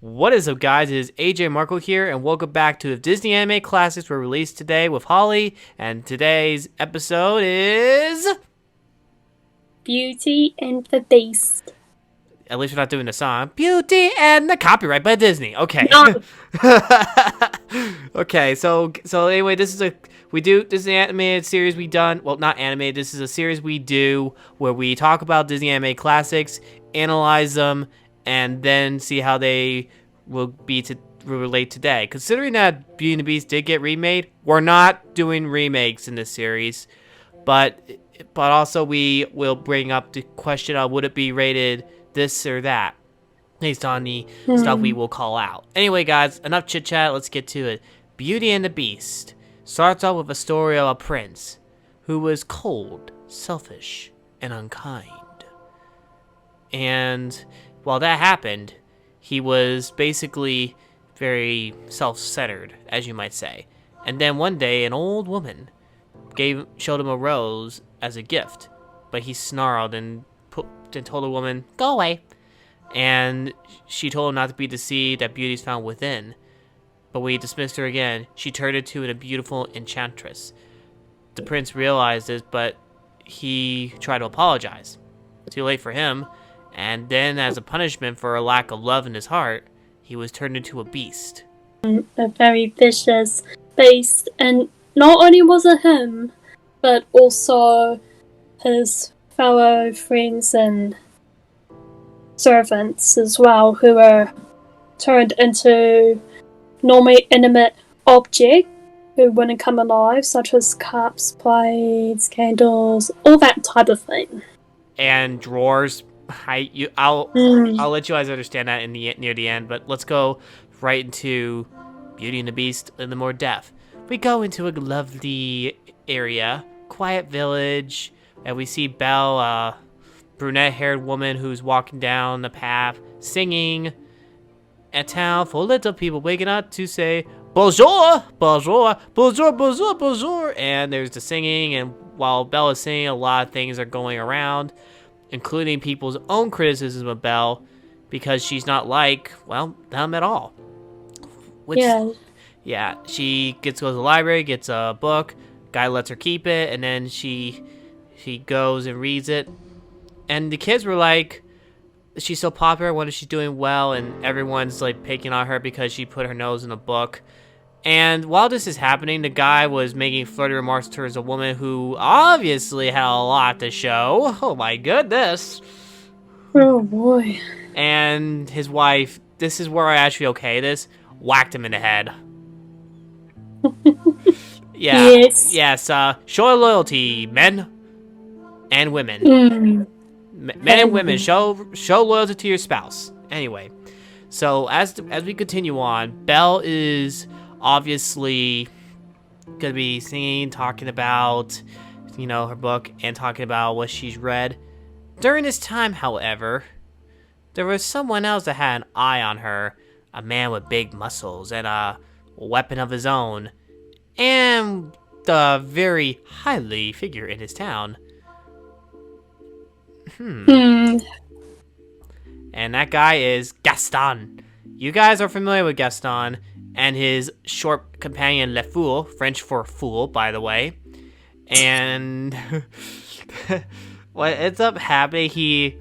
What is up, guys? It is ajmarkle here, and welcome back to Disney Anime Classics were released today with Holly, and today's episode is... Beauty and the Beast. At least we're not doing the song. Beauty and the Copyright by Disney. Okay. No. Okay, so anyway, this is an animated series we done. Well, not animated. This is a series we do where we talk about Disney anime classics, analyze them, and then see how they will relate today. Considering that Beauty and the Beast did get remade, we're not doing remakes in this series, but also we will bring up the question of would it be rated this or that based on the stuff we will call out. Anyway, guys, enough chit chat. Let's get to it. Beauty and the Beast starts off with a story of a prince who was cold, selfish, and unkind. And while that happened, he was basically very self-centered, as you might say. And then one day, an old woman showed him a rose as a gift, but he snarled and told the woman, "Go away." And she told him not to be deceived, that beauty is found within. But when he dismissed her again, she turned into a beautiful enchantress. The prince realized this, but he tried to apologize. Too late for him. And then, as a punishment for a lack of love in his heart, he was turned into a beast. A very vicious beast. And not only was it him, but also his fellow friends and servants as well, who were turned into normally inanimate objects who wouldn't come alive, such as cups, plates, candles, all that type of thing. And drawers. I'll let you guys understand that near the end, but let's go right into Beauty and the Beast in the more depth. We go into a lovely area, quiet village, and we see Belle, a brunette-haired woman who's walking down the path, singing. A town full of little people waking up to say, "Bonjour, bonjour, bonjour, bonjour, bonjour," and there's the singing, and while Belle is singing, a lot of things are going around, including people's own criticism of Belle, because she's not like, well, them at all. Yeah, she goes to the library, gets a book, guy lets her keep it, and then she goes and reads it. And the kids were like, she's so popular, what is she doing well? And everyone's like picking on her because she put her nose in a book. And while this is happening, the guy was making flirty remarks towards a woman who obviously had a lot to show. Oh my goodness. Oh boy. And his wife, this is where I actually okay this, whacked him in the head. Yeah. Yes. Show loyalty, men and women. Men and women, show loyalty to your spouse. Anyway, so as we continue on, Belle is obviously gonna be singing, talking about, her book, and talking about what she's read. During this time, however, there was someone else that had an eye on her, a man with big muscles and a weapon of his own, and the very highly figure in his town. And that guy is Gaston. You guys are familiar with Gaston and his short companion Le Fool, French for fool, by the way. And what ends up happening, he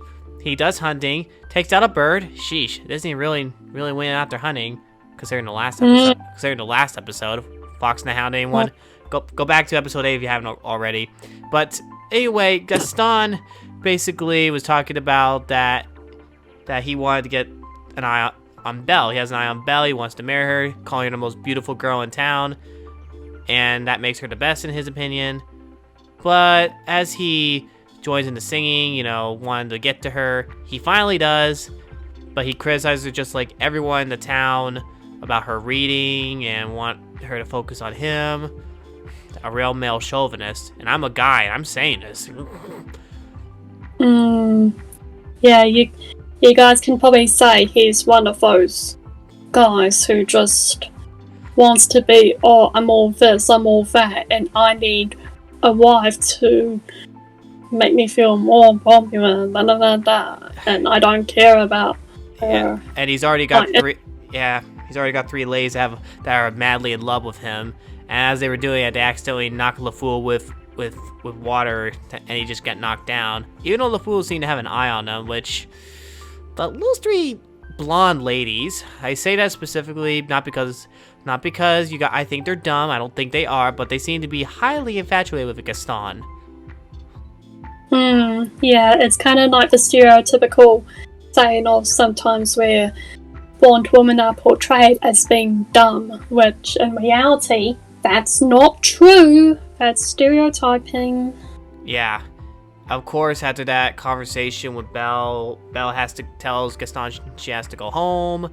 does hunting, takes out a bird. Sheesh, Disney really went after hunting, considering the last episode, Fox and the Hound. Anyone? Go back to episode 8 if you haven't already. But anyway, Gaston basically was talking about that he wanted to get an eye on Belle. He has an eye on Belle. He wants to marry her, calling her the most beautiful girl in town, and that makes her the best in his opinion. But as he joins into singing, wanting to get to her, he finally does, but he criticizes her just like everyone in the town about her reading and want her to focus on him. A real male chauvinist, and I'm a guy, and I'm saying this. Yeah, you guys can probably say he's one of those guys who just wants to be, oh, I'm all this, I'm all that, and I need a wife to make me feel more popular, blah, blah, blah, blah, and I don't care about her. Yeah, and he's already got Yeah, he's already got 3 ladies that are madly in love with him. And as they were doing it, they accidentally knocked LeFou with water, and he just got knocked down. Even though LeFou seemed to have an eye on him, which those 3 blonde ladies, I say that specifically not because I think they're dumb. I don't think they are, but they seem to be highly infatuated with Gaston. Yeah, it's kind of like the stereotypical saying of sometimes where blonde women are portrayed as being dumb, which in reality, that's not true. That's stereotyping. Yeah. Of course, after that conversation with Belle tells Gaston she has to go home.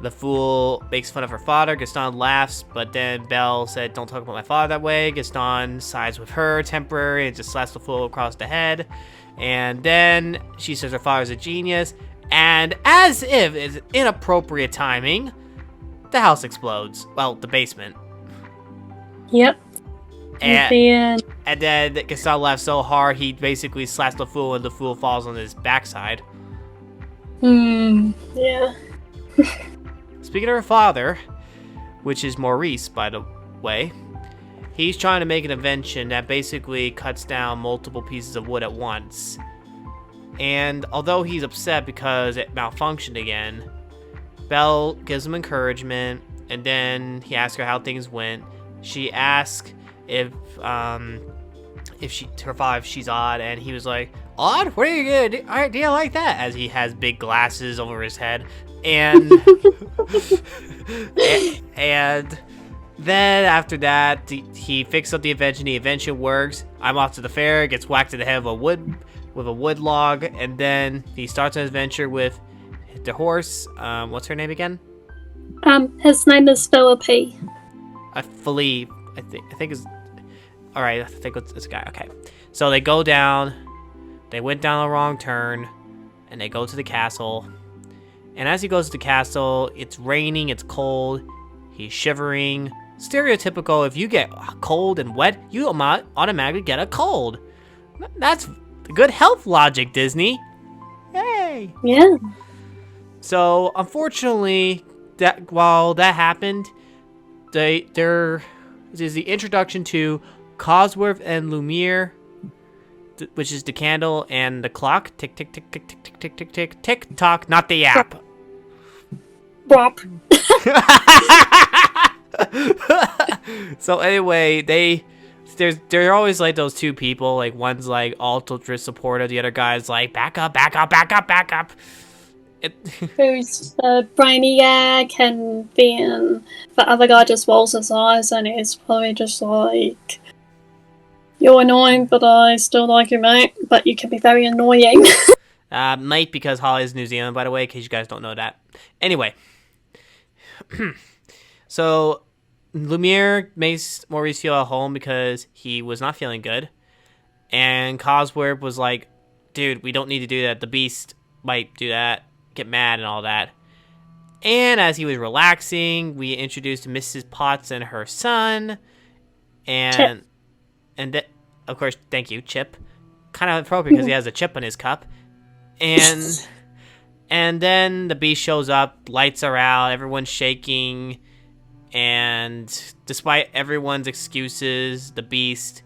The fool makes fun of her father. Gaston laughs, but then Belle said, "Don't talk about my father that way." Gaston sides with her temporarily and just slaps the fool across the head. And then she says her father's a genius. And as if it's inappropriate timing, the house explodes. Well, the basement. Yep. And then Gaston laughs so hard, he basically slaps the fool and the fool falls on his backside. Yeah. Speaking of her father, which is Maurice, by the way, he's trying to make an invention that basically cuts down multiple pieces of wood at once. And although he's upset because it malfunctioned again, Belle gives him encouragement, and then he asks her how things went. She asks if she's odd, and he was like, "Odd? What are you gonna do? Do you like that?" As he has big glasses over his head, and and then after that, he fixed up the invention. The invention works. I'm off to the fair. Gets whacked in the head with a wood log, and then he starts an adventure with the horse. What's her name again? His name is Philippi. Philippe, I think is. All right, I think it's a guy. Okay, so they go down. They went down the wrong turn, and they go to the castle. And as he goes to the castle, it's raining. It's cold. He's shivering. Stereotypical. If you get cold and wet, you automatically get a cold. That's good health logic, Disney. Yay! Yeah. So unfortunately, while that happened, there is the introduction to Cosworth and Lumiere, which is the candle and the clock. Tick tick tick tick tick tick tick tick tick tick tock. Not the app. Bop. So anyway, they're always like those 2 people. Like one's like ultra supportive, the other guy's like back up, back up, back up, back up. Who's Brainiac, and then the other guy just rolls his eyes and is probably just like, "You're annoying, but I still like you, mate. But you can be very annoying." Mate, because Holly's New Zealand, by the way, in case you guys don't know that. Anyway, so Lumiere makes Maurice feel at home because he was not feeling good, and Cosworth was like, "Dude, we don't need to do that. The Beast might do that, get mad and all that." And as he was relaxing, we introduced Mrs. Potts and her son, and of course, thank you, Chip. Kind of appropriate because he has a chip on his cup. And then the Beast shows up, lights are out, everyone's shaking, and despite everyone's excuses, the Beast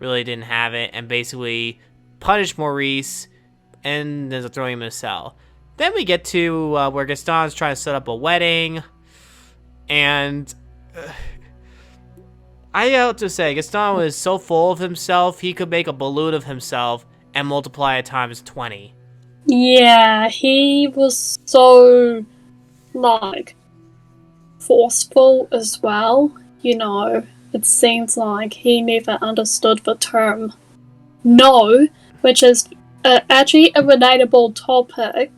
really didn't have it, and basically punished Maurice, and ends up throwing him in a cell. Then we get to where Gaston's trying to set up a wedding, and I have to say, Gaston was so full of himself, he could make a balloon of himself and multiply it times 20. Yeah, he was so, like, forceful as well. You know, it seems like he never understood the term no, which is actually a relatable topic.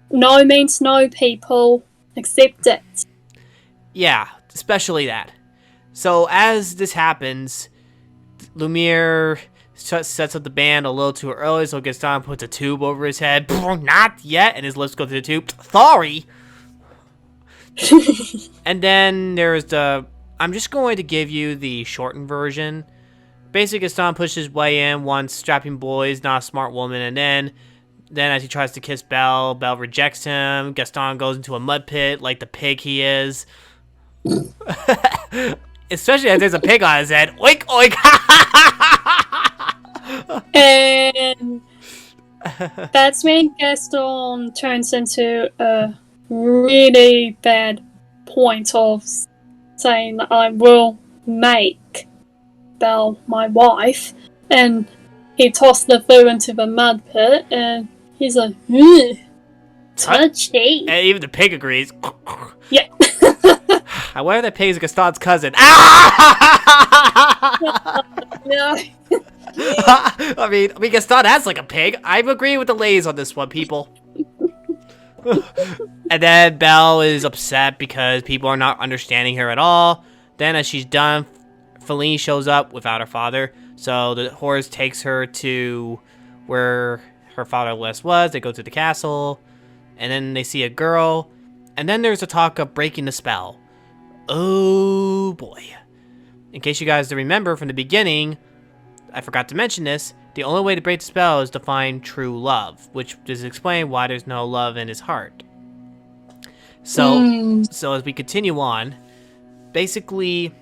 No means no, people. Accept it. Yeah, especially that. So as this happens, Lumiere sets up the band a little too early, so Gaston puts a tube over his head. Not yet, and his lips go through the tube. Sorry. And then there's I'm just going to give you the shortened version. Basically, Gaston pushes his way in, wants strapping boys, not a smart woman, and then Then as he tries to kiss Belle, Belle rejects him. Gaston goes into a mud pit like the pig he is. Especially if there's a pig on his head. Oink, oink! And that's when Gaston turns into a really bad point of saying that I will make Belle my wife. And he tossed the food into the mud pit, and he's like, touchy. And even the pig agrees. Yeah. I wonder if that pig is Gaston's cousin. No. I mean, Gaston has like a pig. I'm agreeing with the ladies on this one, people. And then Belle is upset because people are not understanding her at all. Then as she's done, Feline shows up without her father. So the horse takes her to where her father last was. They go to the castle. And then they see a girl. And then there's a talk of breaking the spell. Oh boy. In case you guys don't remember from the beginning, I forgot to mention this, the only way to break the spell is to find true love, which is explain why there's no love in his heart. So as we continue on, basically,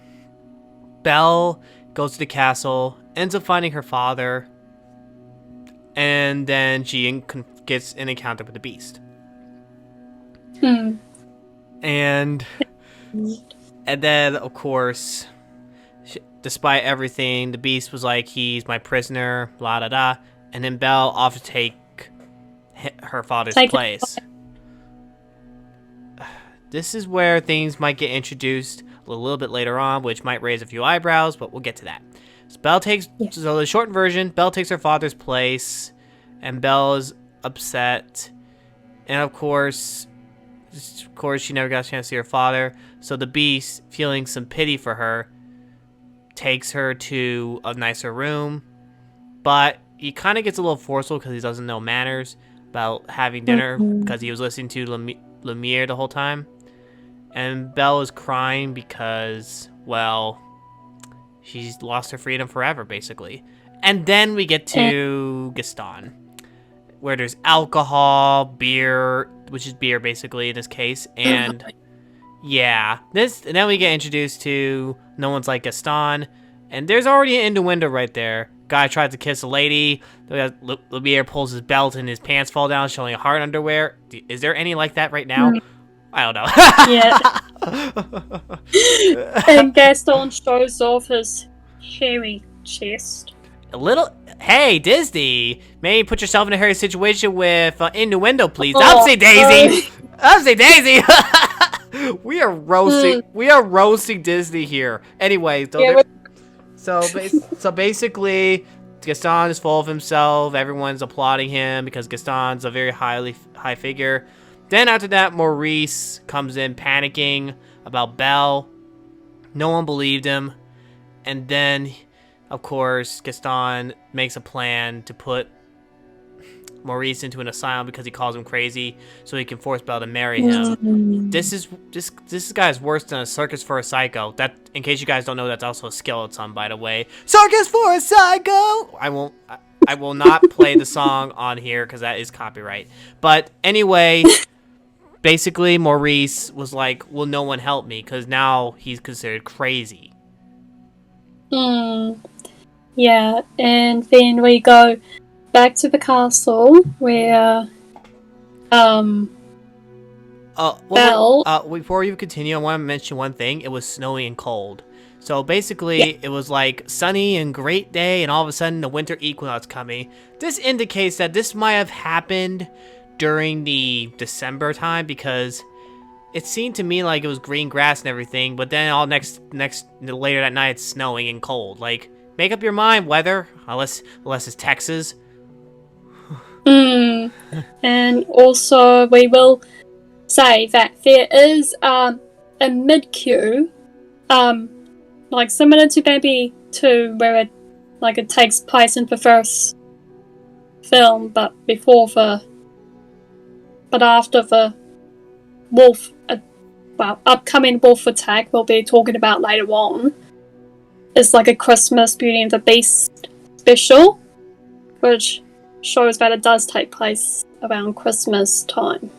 Belle goes to the castle, ends up finding her father, and then she gets an encounter with the beast. And then, of course, despite everything, the beast was like, he's my prisoner, la da da. And then Belle offers to take her father's place. This is where things might get introduced a little bit later on, which might raise a few eyebrows, but we'll get to that. So the short version, Belle takes her father's place, and Belle is upset. And of course, she never got a chance to see her father. So the beast, feeling some pity for her, takes her to a nicer room. But he kind of gets a little forceful because he doesn't know manners about having dinner because he was listening to Lumiere the whole time. And Belle is crying because, well, she's lost her freedom forever, basically. And then we get to Gaston, where there's alcohol, beer, which is beer basically in this case, and yeah, and then we get introduced to No One's Like Gaston, and there's already an innuendo right there. Guy tries to kiss a lady. Lumiere pulls his belt and his pants fall down, showing heart underwear. Is there any like that right now? I don't know. Yeah. And Gaston shows off his hairy chest. A little. Hey, Disney, maybe put yourself in a hairy situation with innuendo, please. Upsy Daisy. Upsy Daisy. We are roasting. We are roasting Disney here. Anyway, so basically, Gaston is full of himself. Everyone's applauding him because Gaston's a very high figure. Then after that, Maurice comes in panicking about Belle. No one believed him. And then, of course, Gaston makes a plan to put Maurice into an asylum because he calls him crazy, so he can force Belle to marry him. This guy's worse than a circus for a psycho. That, in case you guys don't know, that's also a skeleton, by the way. Circus for a psycho. I will not play the song on here because that is copyright. But anyway, basically, Maurice was like, "Will no one help me?" Because now he's considered crazy. Yeah, and then we go back to the castle where Belle. Before you continue, I want to mention one thing. It was snowy and cold. So basically, It was like sunny and great day, and all of a sudden the winter equinox coming. This indicates that this might have happened during the December time because it seemed to me like it was green grass and everything, but then all later that night it's snowing and cold. Like, make up your mind, weather, unless it's Texas. And also we will say that there is a mid-queue, like similar to Baby 2, where it takes place in the first film, but after the wolf, upcoming wolf attack we'll be talking about later on. It's like a Christmas Beauty and the Beast special, which shows that it does take place around Christmas time.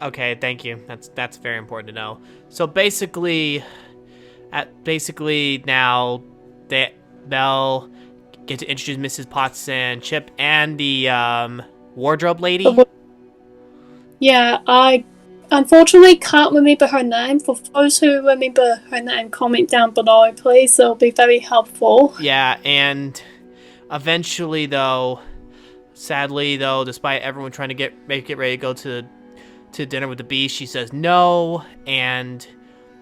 Okay, thank you. That's very important to know. So basically, now that Belle get to introduce Mrs. Potts and Chip and the wardrobe lady. Yeah, I unfortunately can't remember her name. For those who remember her name, comment down below, please. It'll be very helpful. Yeah, and eventually, though, sadly, though, despite everyone trying to get ready to go to dinner with the Beast, she says no, and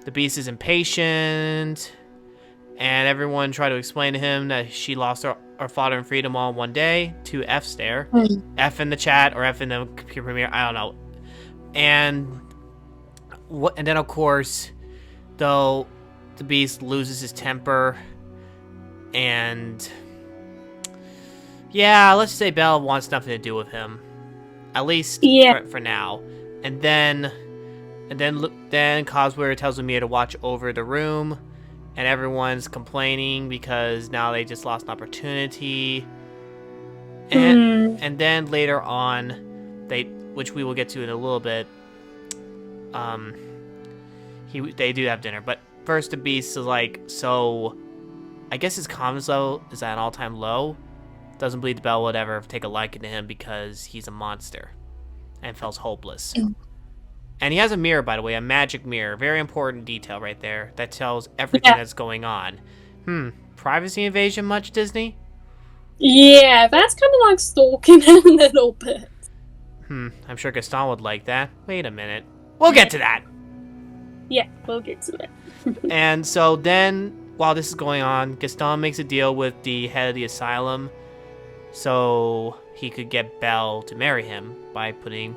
the Beast is impatient, and everyone tried to explain to him that she lost her father and freedom all in one day. 2 F's there. F in the chat or F in the computer premiere, I don't know. And then, of course, though, the Beast loses his temper, and yeah, let's say Belle wants nothing to do with him, at least for now. And then Cosware tells Lemire to watch over the room, and everyone's complaining because now they just lost an opportunity. And then later on, which we will get to in a little bit, they do have dinner. But first, the Beast is like, so I guess his confidence level is at an all-time low. Doesn't believe Belle would ever take a liking to him because he's a monster and feels hopeless. And he has a mirror, by the way, a magic mirror. Very important detail right there that tells everything that's going on. Privacy invasion much, Disney? Yeah, that's kind of like stalking a little bit. I'm sure Gaston would like that. Wait a minute. We'll get to that. Yeah, we'll get to it. And so then, while this is going on, Gaston makes a deal with the head of the asylum so he could get Belle to marry him by putting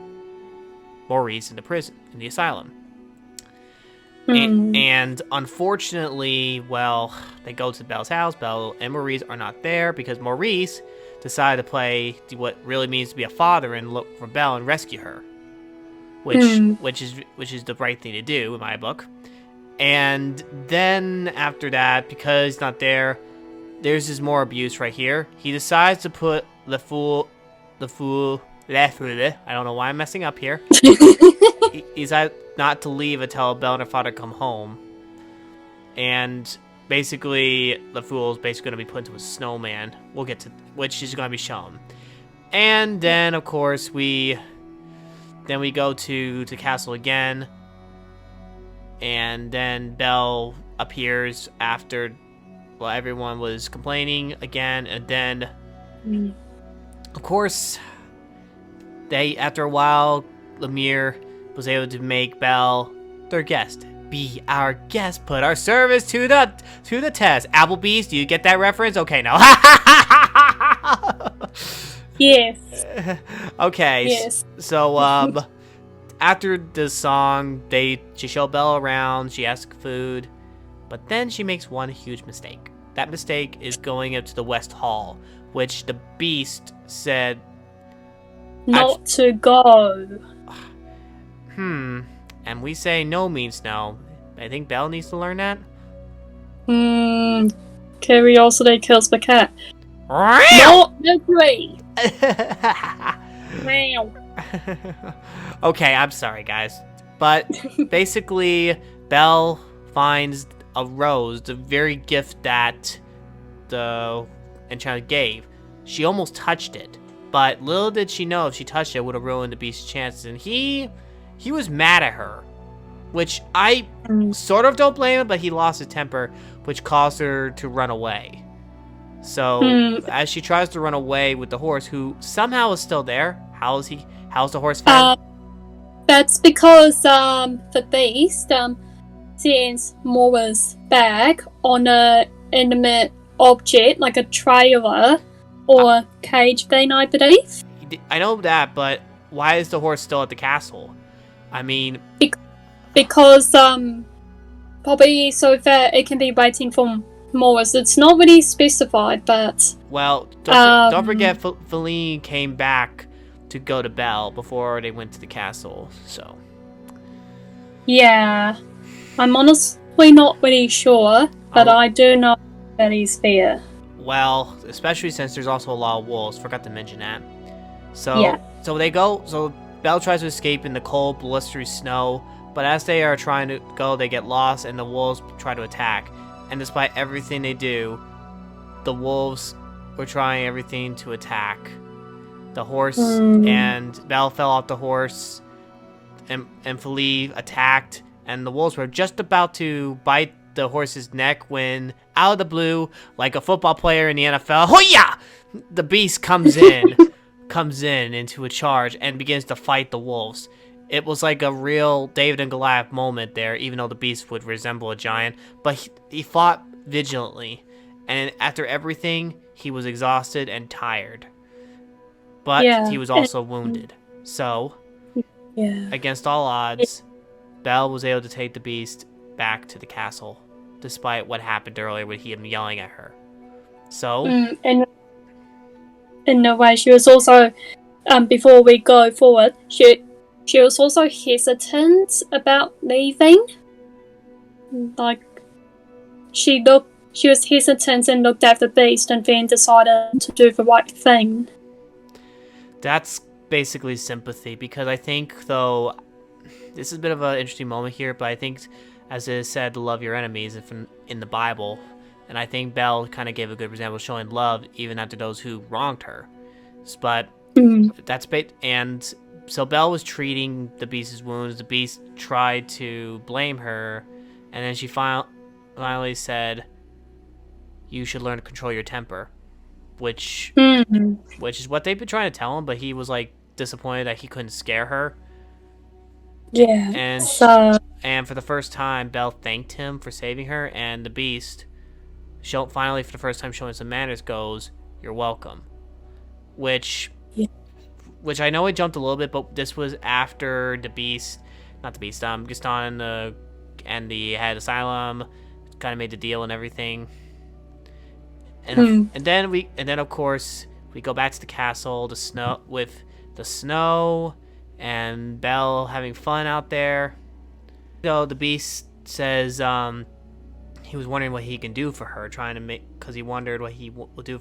Maurice into prison, in the asylum. And unfortunately, well, they go to Belle's house. Belle and Maurice are not there because Maurice decided to play what really means to be a father and look for Belle and rescue her, which is the right thing to do in my book. And then after that, because he's not there, there's just more abuse right here. He decides to put the fool, I don't know why I'm messing up here. He decided not to leave until Belle and her father come home. And basically, the fool is basically going to be put into a snowman. We'll get to, which is going to be shown. And then, of course, we go to the castle again. And then Belle appears after, well, everyone was complaining again. And then, of course, after a while, Lemire was able to make Belle their guest. Be our guest, put our service to the test. Applebee's, do you get that reference? Okay, no. Yes. Okay. Yes. So after the song, she show Belle around. She asks food, but then she makes one huge mistake. That mistake is going up to the West Hall, which the Beast said not to go. And we say no means no. I think Belle needs to learn that. Curiosity kills the cat. Not agree. Okay, I'm sorry, guys. But basically, Belle finds a rose, the very gift that the enchanter gave. She almost touched it. But little did she know if she touched it, it would have ruined the Beast's chances. And he was mad at her, which I sort of don't blame him, but he lost his temper, which caused her to run away. So as she tries to run away with the horse, who somehow is still there, how's the horse fed? That's because the Beast sends Mora's bag on a inanimate object, like a trailer or cage thing, I believe. I know that, but why is the horse still at the castle? I mean, because probably so that it can be waiting for Morris. It's not really specified, but well, don't forget, Feline came back to go to Belle before they went to the castle. So yeah, I'm honestly not really sure, but I do know that he's there. Well, especially since there's also a lot of wolves. Forgot to mention that. Yeah. So they go. So Belle tries to escape in the cold, blustery snow, but as they are trying to go, they get lost, and the wolves try to attack. And despite everything they do, the wolves were trying everything to attack. The horse and Belle fell off the horse, and Felipe attacked, and the wolves were just about to bite the horse's neck when, out of the blue, like a football player in the NFL, hoya! The beast comes in into a charge and begins to fight the wolves. It was like a real David and Goliath moment there, even though the beast would resemble a giant, but he fought vigilantly, and after everything, he was exhausted and tired. But he was also wounded. So, against all odds, Belle was able to take the beast back to the castle, despite what happened earlier with him yelling at her. So, and in a way, she was also, before we go forward, she was also hesitant about leaving. Like, she was hesitant and looked at the beast and then decided to do the right thing. That's basically sympathy, because I think, though, this is a bit of an interesting moment here, but I think, as it is said, to love your enemies in the Bible, and I think Belle kind of gave a good example of showing love even after those who wronged her. But that's and so Belle was treating the beast's wounds. The beast tried to blame her, and then she finally said, "You should learn to control your temper," which is what they've been trying to tell him, but he was like disappointed that he couldn't scare her. Yeah. And for the first time, Belle thanked him for saving her, and the beast, finally for the first time showing some manners, goes, "You're welcome," which I know it jumped a little bit, but this was after Gaston and the head asylum kind of made the deal and everything. And then of course we go back to the castle, the snow and Belle having fun out there. So the beast says he was wondering what he can do for her, because he wondered what he will do.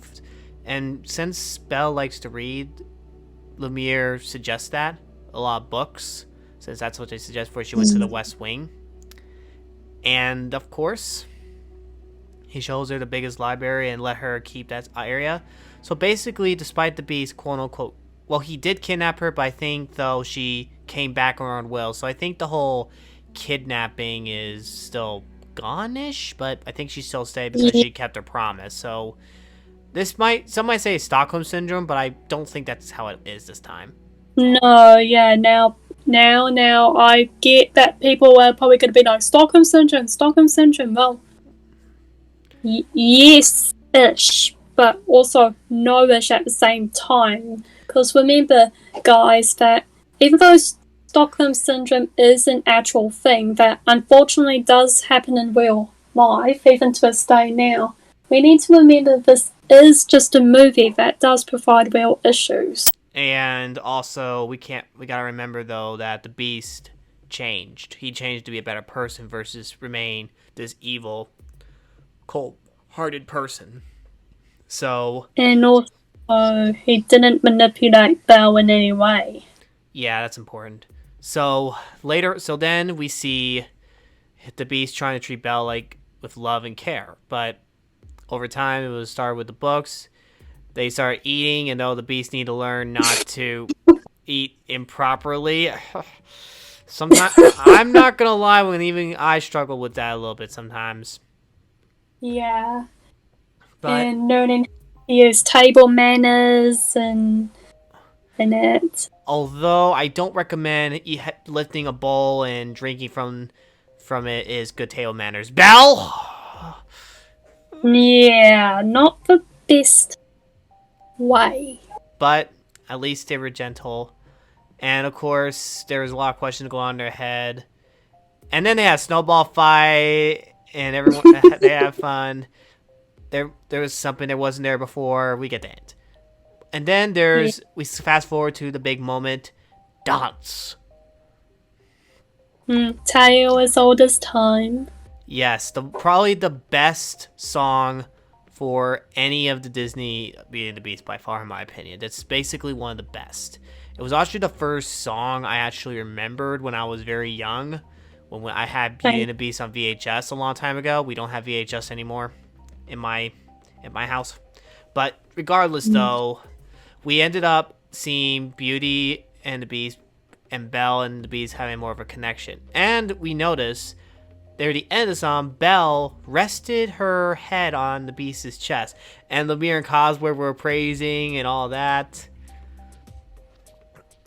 And since Belle likes to read, Lumiere suggests that a lot of books, since that's what they suggest before she went to the West Wing. And of course, he shows her the biggest library and let her keep that area. So basically, despite the beast, quote unquote, well, he did kidnap her, but I think, though, she came back on her own will. So I think the whole kidnapping is still gone-ish, but I think she still stayed because she kept her promise. So some might say Stockholm Syndrome, but I don't think that's how it is this time. No, yeah, now I get that people are probably going to be like, Stockholm Syndrome, well, yes-ish, but also no-ish at the same time. Because remember, guys, that even though Stockholm Syndrome is an actual thing that unfortunately does happen in real life, even to this day now, we need to remember this is just a movie that does provide real issues. And also, we gotta remember, though, that the Beast changed. He changed to be a better person versus remain this evil, cold-hearted person. So... And also, he didn't manipulate Belle in any way. Yeah, that's important. So then we see the Beast trying to treat Belle like with love and care, but over time it was started with the books. They start eating, and though the Beast need to learn not to eat improperly. Sometimes I'm not gonna lie, when even I struggle with that a little bit sometimes. Yeah, and learning to use table manners and it. Although I don't recommend lifting a bowl and drinking from it is good table manners. Belle. Yeah, not the best way. But at least they were gentle. And of course, there was a lot of questions going on in their head. And then they had a snowball fight, and everyone they had fun. There was something that wasn't there before. We get the hint. And then we fast forward to the big moment, dance. Tale as old as time. Yes, probably the best song for any of the Disney Beauty and the Beast by far, in my opinion. That's basically one of the best. It was actually the first song I actually remembered when I was very young. When I had Beauty and the Beast on VHS a long time ago. We don't have VHS anymore in my house. But regardless, though, we ended up seeing Beauty and the Beast and Belle and the Beast having more of a connection. And we noticed there at the end of the song, Belle rested her head on the Beast's chest. And Lemire and Cosworth were praising and all that.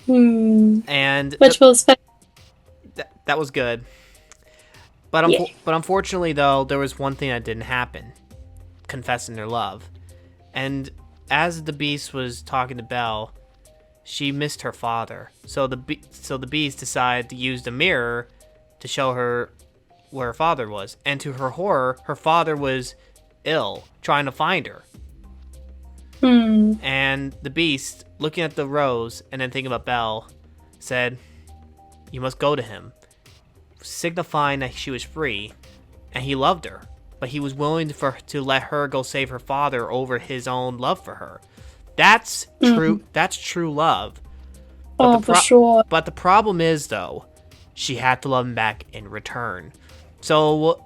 And which was that was good. But unfortunately, though, there was one thing that didn't happen. Confessing their love. And as the Beast was talking to Belle, she missed her father. So the Beast decided to use the mirror to show her where her father was. And to her horror, her father was ill, trying to find her. And the Beast, looking at the rose and then thinking about Belle, said, "You must go to him," signifying that she was free, and he loved her, but he was willing to let her go save her father over his own love for her. That's true. That's true love. But for sure. But the problem is, though, she had to love him back in return. So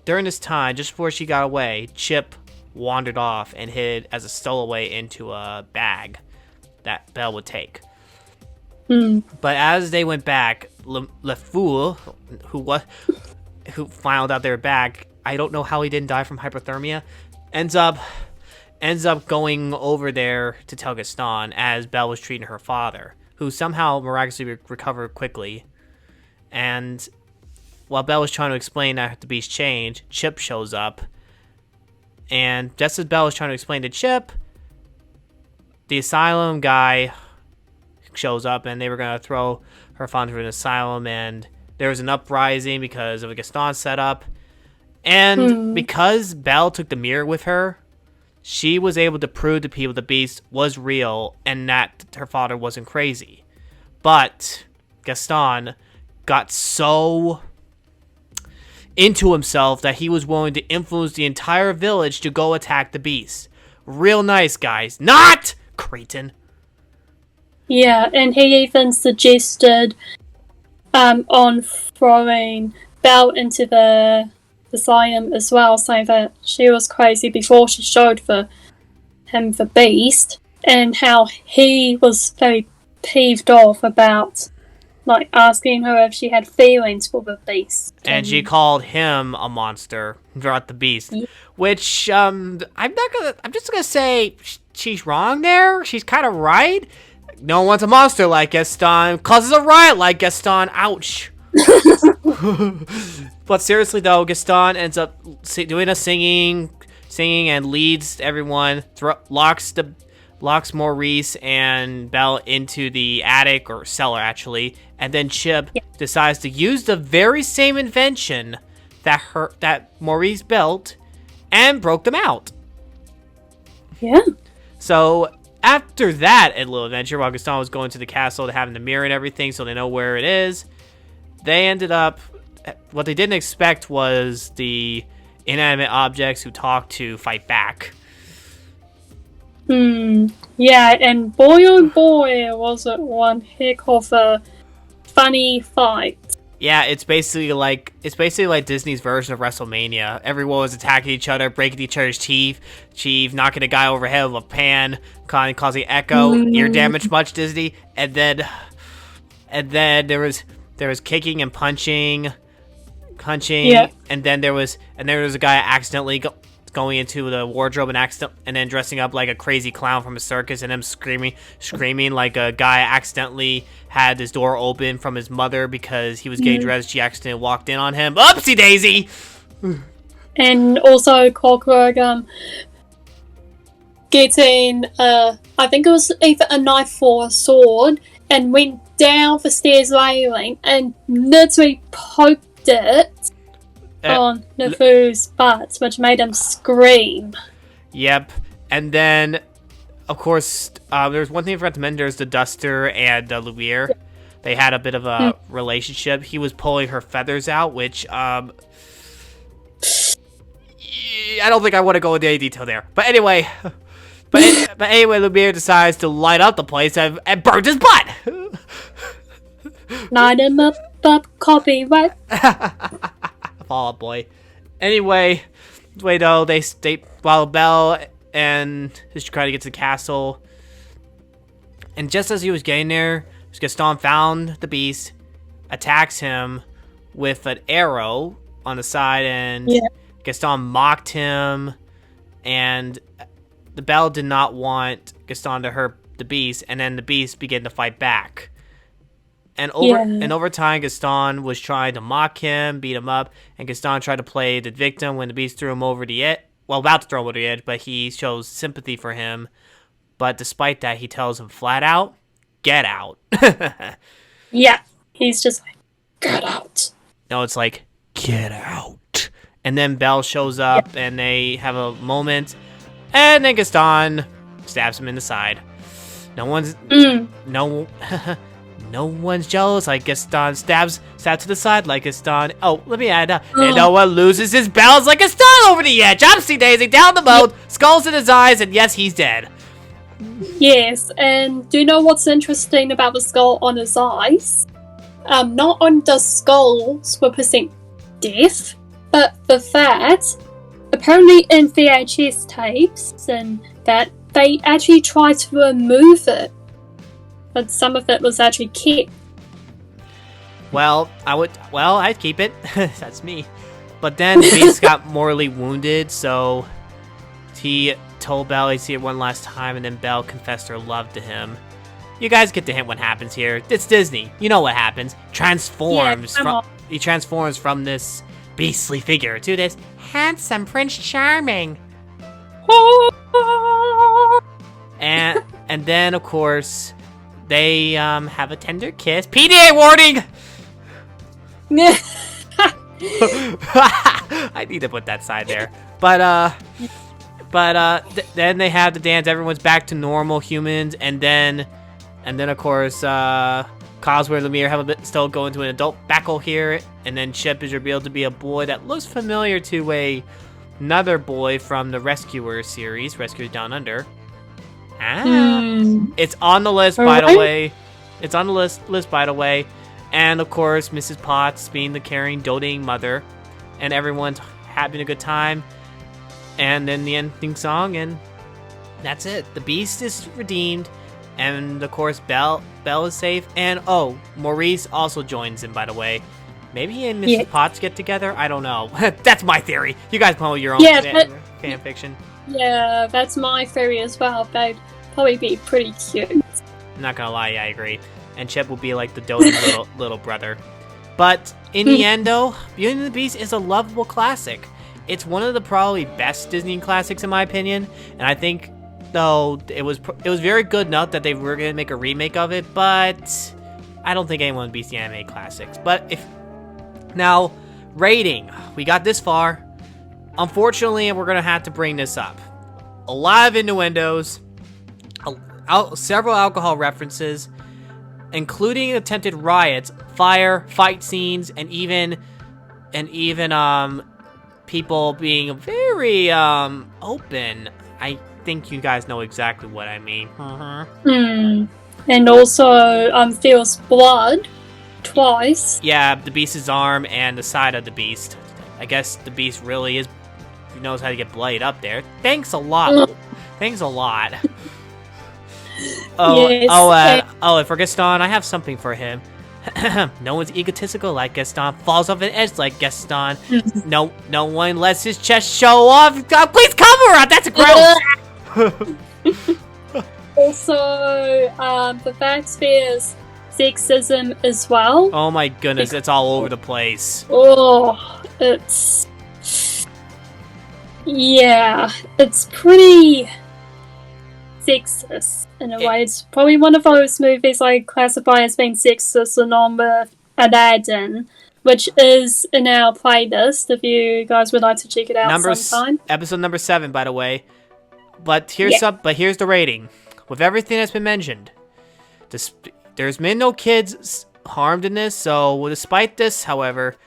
during this time, just before she got away, Chip wandered off and hid as a stowaway into a bag that Belle would take. But as they went back, Le Fool, who found out they were back, I don't know how he didn't die from hypothermia, ends up going over there to tell Gaston as Belle was treating her father, who somehow miraculously recovered quickly. And while Belle was trying to explain that the Beast changed, Chip shows up. And just as Belle was trying to explain to Chip, the asylum guy shows up, and they were going to throw her father into an asylum, and there was an uprising because of a Gaston setup. And because Belle took the mirror with her, she was able to prove to people the Beast was real and that her father wasn't crazy. But Gaston got so into himself that he was willing to influence the entire village to go attack the Beast. Real nice, guys. Not Cretin. Yeah, and he even suggested on throwing Belle into the asylum as well, saying that she was crazy before she showed him the Beast, and how he was very peeved off about asking her if she had feelings for the Beast. And she called him a monster, not the Beast. Yeah. Which, I'm just gonna say she's wrong there. She's kind of right. No one wants a monster like Gaston. Causes a riot like Gaston. Ouch. But seriously though, Gaston ends up doing a singing and leads everyone, locks Maurice and Belle into the attic, or cellar actually, and then Chip decides to use the very same invention that Maurice built and broke them out. Yeah. So after that little adventure, while Gaston was going to the castle to have the mirror and everything so they know where it is, they ended up, what they didn't expect was the inanimate objects who talk to fight back. Yeah, and boy oh boy, was it one heck of a funny fight. Yeah, it's basically like Disney's version of WrestleMania. Everyone was attacking each other, breaking each other's teeth, knocking a guy overhead with a pan, causing echo, ear damage much, Disney. And then there was kicking and punching, and then there was a guy accidentally going into the wardrobe and then dressing up like a crazy clown from a circus, and him screaming like a guy accidentally had his door open from his mother because he was getting dressed. She accidentally walked in on him. Oopsie daisy! And also Clockwork getting I think it was either a knife or a sword, and went down the stairs railing and literally poked it on Nefoo's butt, which made him scream. Yep. And then, of course, there's one thing I forgot to mention. There's the Duster and Lemire. They had a bit of a relationship. He was pulling her feathers out, which, I don't think I want to go into any detail there. But anyway, but anyway, Lumiere decides to light up the place and burns his butt. Light him up, copyright. Fall Out Boy. Anyway, though they while Belle and he's trying to get to the castle, and just as he was getting there, Gaston found the beast, attacks him with an arrow on the side, and Gaston mocked him, and the Belle did not want Gaston to hurt the beast, and then the beast began to fight back. And over time, Gaston was trying to mock him, beat him up, and Gaston tried to play the victim when the beast threw him over the edge. Well, about to throw him over the edge, but he shows sympathy for him. But despite that, he tells him flat out, "Get out." Yeah, he's just like, "Get out." No, it's like, "Get out." And then Belle shows up, and they have a moment, and then Gaston stabs him in the side. No one's no one's jealous like Gaston stabs to the side like Gaston. Oh, let me add, and no one loses his balance like Gaston over the edge. Upsy daisy, down the moat, skulls in his eyes, and yes, he's dead. Yes, and do you know what's interesting about the skull on his eyes? Not on the skulls represent death, but the fact, apparently in VHS tapes, and that they actually tried to remove it. But some of it was actually kept. Well, I'd keep it. That's me. But then the beast got mortally wounded, so he told Belle he'd see it one last time, and then Belle confessed her love to him. You guys get the hint what happens here. It's Disney. You know what happens. He transforms from this beastly figure to this handsome Prince Charming. and then, of course, they have a tender kiss. PDA warning! I need to put that side there. But then they have the dance. Everyone's back to normal humans, and then of course, Cosmo and Lumiere have still go into an adult battle here, and then Chip is revealed to be a boy that looks familiar to another boy from the Rescuer series, Rescuers Down Under. It's on the list, by the way. It's on the list, by the way. And of course, Mrs. Potts being the caring, doting mother, and everyone's having a good time. And then the ending song, and that's it. The Beast is redeemed, and of course, Belle is safe. And Maurice also joins in, by the way. Maybe he and Mrs. Potts get together. I don't know. That's my theory. You guys come up with your own fan fiction. Yeah, that's my theory as well. They'd probably be pretty cute. I'm not gonna lie, I agree. And Chip will be like the doting little brother. But in the end, though, Beauty and the Beast is a lovable classic. It's one of the probably best Disney classics in my opinion. And I think, though, it was very good enough that they were gonna make a remake of it. But I don't think anyone beats the anime classics. But now rating, we got this far. Unfortunately, we're going to have to bring this up. A lot of innuendos, several alcohol references, including attempted riots, fire, fight scenes, and even people being very open. I think you guys know exactly what I mean. And also, feels blood twice. Yeah, the beast's arm and the side of the beast. I guess the beast really is. Knows how to get bloodied up there. Thanks a lot. Thanks a lot. And for Gaston, I have something for him. No one's egotistical like Gaston. Falls off an edge like Gaston. No one lets his chest show off. Please cover up. That's gross. Also, the fact there's sexism as well. Oh my goodness, it's all over the place. Oh, it's... Yeah, it's pretty sexist in a way. It's probably one of those movies I classify as being sexist along with Aladdin, which is in our playlist if you guys would like to check it out sometime. Episode number 7, by the way. But here's the rating. With everything that's been mentioned, there's been no kids harmed in this, so despite this, however,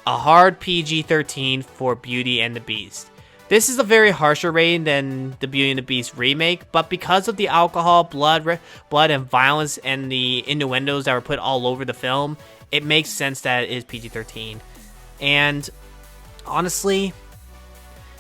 a hard PG-13 for Beauty and the Beast. This is a very harsher rating than the Beauty and the Beast remake, but because of the alcohol, blood, and violence, and the innuendos that were put all over the film, it makes sense that it is PG-13. And honestly,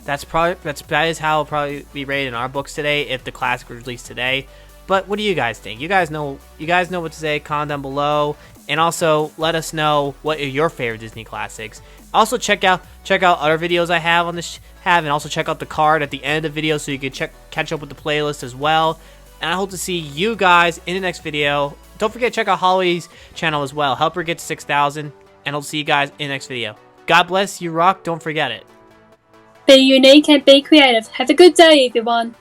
that is how it'll probably be rated in our books today if the classic was released today. But what do you guys think? You guys know what to say. Comment down below, and also let us know what are your favorite Disney classics. Also check out other videos I have on this and also check out the card at the end of the video so you can catch up with the playlist as well. And I hope to see you guys in the next video. Don't forget to check out Holly's channel as well. Help her get to 6,000, and I'll see you guys in the next video. God bless you, rock. Don't forget it. Be unique and be creative. Have a good day, everyone.